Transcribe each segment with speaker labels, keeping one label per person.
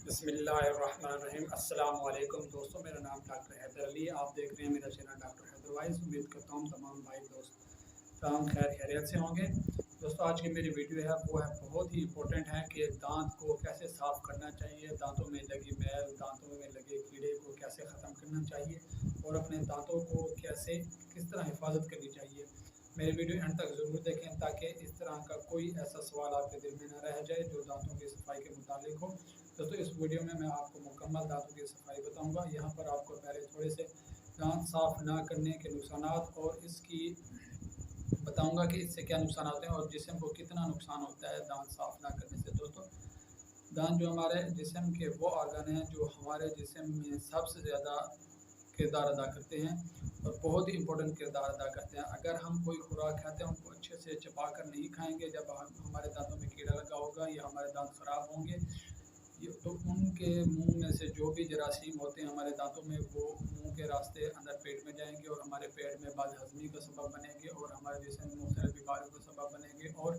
Speaker 1: बिस्मिल्लाहिर्रहमानिर्रहीम। अस्सलाम वालेकुम दोस्तों, मेरा नाम डॉक्टर हैदर अली। आप देख रहे हैं मेरा चैनल डॉक्टर हैदर वाइज। उम्मीद करता हूँ तमाम भाई दोस्त तमाम खैर खैरियत से होंगे। दोस्तों, आज की मेरी वीडियो है वो है बहुत ही इम्पोर्टेंट है कि दांत को कैसे साफ़ करना चाहिए, दांतों में लगी मैल, दांतों में लगे कीड़े को कैसे ख़त्म करना चाहिए और अपने दांतों को कैसे किस तरह हिफाजत करनी चाहिए। मेरी वीडियो एंड तक ज़रूर देखें ताकि इस तरह का कोई ऐसा सवाल आपके दिल में न रह जाए जो दांतों की सफाई के मुतालिक हो। दोस्तों, इस वीडियो में मैं आपको मुकम्मल दांतों की सफाई बताऊंगा। यहाँ पर आपको पहले थोड़े से दांत साफ़ ना करने के नुकसानात और इसकी बताऊंगा कि इससे क्या नुकसान होते हैं और जिस्म को कितना नुकसान होता है दांत साफ़ ना करने से। दोस्तों, दांत जो हमारे जिस्म के वो आर्गन हैं जो हमारे जिस्म में सबसे ज़्यादा किरदार अदा करते हैं और बहुत ही इम्पोर्टेंट किरदार अदा करते हैं। अगर हम कोई खुराक खाते हैं उनको अच्छे से चबा कर नहीं खाएंगे, जब हमारे दांतों में कीड़ा लगा होगा या हमारे दांत ख़राब होंगे तो उनके मुंह में से जो भी जरासीम होते हैं हमारे दांतों में वो मुंह के रास्ते अंदर पेट में जाएंगे और हमारे पेट में बदहज़मी का सबब बनेंगे और हमारे जिस्म में मुख्तलिफ बीमारियों का सबब बनेंगे। और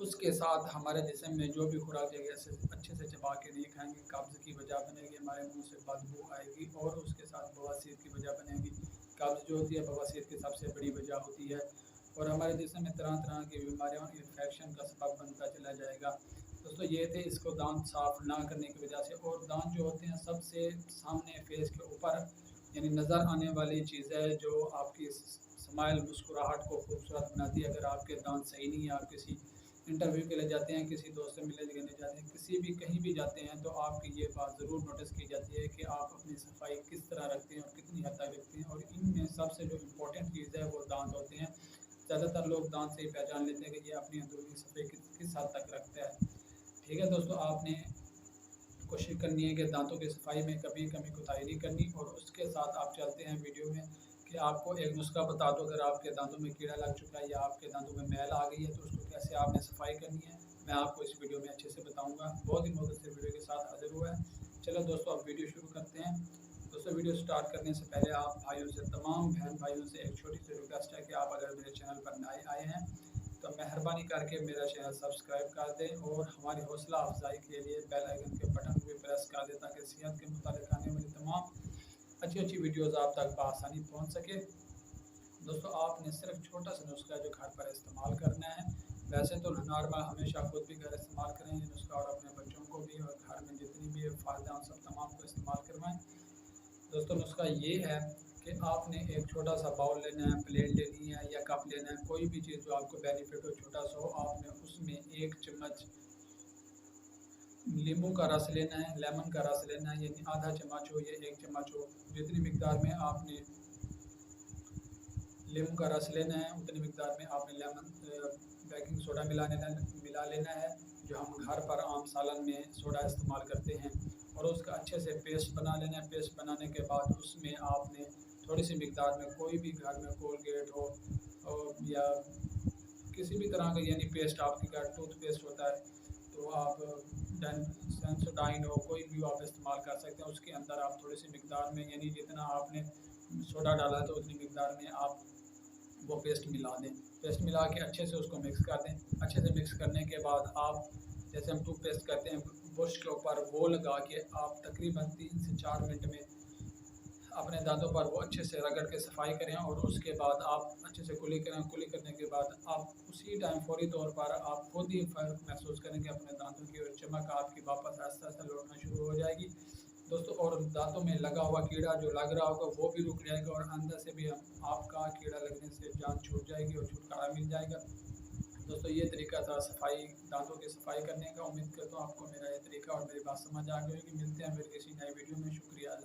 Speaker 1: उसके साथ हमारे जिस्म में जो भी खुराक जैसे अच्छे से चबा के नहीं खाएंगे कब्ज़ की वजह बनेगी, हमारे मुंह से बदबू आएगी और उसके साथ बवासीर की वजह बनेगी। कब्ज़ जो होती है बवासीर की सबसे बड़ी वजह होती है और हमारे जिस्म में तरह तरह की बीमारियों और इन्फेक्शन का सबब बनता चला जाएगा। दोस्तों, ये थे इसको दांत साफ़ ना करने की वजह से। और दांत जो होते हैं सबसे सामने फेस के ऊपर यानी नज़र आने वाली चीज़ है जो आपकी स्माइल मुस्कुराहट को खूबसूरत बनाती है। अगर आपके दांत सही नहीं है, आप किसी इंटरव्यू के लिए जाते हैं, किसी दोस्त से मिलने के लिए जाते हैं, किसी भी कहीं भी जाते हैं तो आपकी ये बात ज़रूर नोटिस की जाती है कि आप अपनी सफाई किस तरह रखते हैं और कितनी हद तक रखते हैं। और इनमें सबसे जो इम्पोर्टेंट चीज़ है वो दांत होते हैं। ज़्यादातर लोग दांत से ही पहचान लेते हैं कि ये अपनी अंदरूनी सफाई किस हद तक रखता है। ठीक है दोस्तों, आपने कोशिश करनी है कि दांतों की सफाई में कभी कमी कोताही नहीं करनी। और उसके साथ आप चलते हैं वीडियो में कि आपको एक नुस्खा बता दो, अगर आपके दांतों में कीड़ा लग चुका है या आपके दांतों में मैल आ गई है तो उसको कैसे आपने सफाई करनी है, मैं आपको इस वीडियो में अच्छे से बताऊंगा। बहुत ही मुख्तसर वीडियो के साथ हाजिर हुआ है। चलो दोस्तों, अब वीडियो शुरू करते हैं। दोस्तों, वीडियो स्टार्ट करने से पहले आप भाइयों से, तमाम बहन भाइयों से एक छोटी सी रिक्वेस्ट है कि आप अगर मेरे चैनल पर नए आए हैं तो मेहरबानी करके मेरा चैनल सब्सक्राइब कर दें और हमारी हौसला अफजाई के लिए बेल आइकन के बटन को प्रेस कर दें ताकि सेहत के मुताबिक आने वाली तमाम अच्छी अच्छी वीडियोज़ आप तक बआसानी पहुँच सके। दोस्तों, आपने सिर्फ छोटा सा नुस्खा जो घर पर इस्तेमाल करना है। वैसे तो नॉर्मल हमेशा खुद भी घर इस्तेमाल करें ये नुस्खा और अपने बच्चों को भी और घर में जितनी भी फ़ायदा उन सब तमाम को इस्तेमाल करवाएं। दोस्तों, नुस्खा ये है कि आपने एक छोटा सा बाउल लेना है, प्लेट लेनी है या कप लेना है, कोई भी चीज़ जो आपको बेनिफिट हो छोटा सा हो। आपने उसमें 1 चम्मच नींबू का रस लेना है, लेमन का रस लेना है, यानी आधा चम्मच हो या 1 चम्मच हो, जितनी मिकदार में आपने नींबू का रस लेना है उतनी मिकदार में आपने लेमन बेकिंग सोडा मिला लेना है जो हम घर पर आम सालन में सोडा इस्तेमाल करते हैं। और उसका अच्छे से पेस्ट बना लेना है। पेस्ट बनाने के बाद उसमें आपने थोड़ी सी मिकदार में कोई भी घर में कोलगेट हो या किसी भी तरह का यानी पेस्ट आपके घर टूथपेस्ट होता है तो आप सेंसोडाइन हो कोई भी आप इस्तेमाल कर सकते हैं। उसके अंदर आप थोड़ी सी मिकदार में यानी जितना आपने सोडा डाला तो उतनी मिकदार में आप वो पेस्ट मिला दें। पेस्ट मिला के अच्छे से उसको मिक्स कर दें। अच्छे से मिक्स करने के बाद आप जैसे हम टूथपेस्ट करते हैं ब्रश के ऊपर वो लगा के आप तकरीबन 3 से 4 मिनट में अपने दांतों पर वो अच्छे से रगड़ के सफाई करें और उसके बाद आप अच्छे से कुली करें। कुली करने के बाद आप उसी टाइम फौरी तौर पर आप खुद ही फ़र्क महसूस करेंगे अपने दांतों की और चमक आपकी वापस आहिस्ता आहिस्ता लौटना शुरू हो जाएगी। दोस्तों, और दांतों में लगा हुआ कीड़ा जो लग रहा होगा वो भी रुक जाएगा और अंदर से भी आपका कीड़ा लगने से जान छूट जाएगी और छुटकारा मिल जाएगा। दोस्तों, ये तरीका था सफाई दांतों की सफाई करने का। उम्मीद करता हूँ आपको मेरा ये तरीका और मेरी बात समझ आ गई होगी। मिलते हैं फिर किसी नई वीडियो में। शुक्रिया।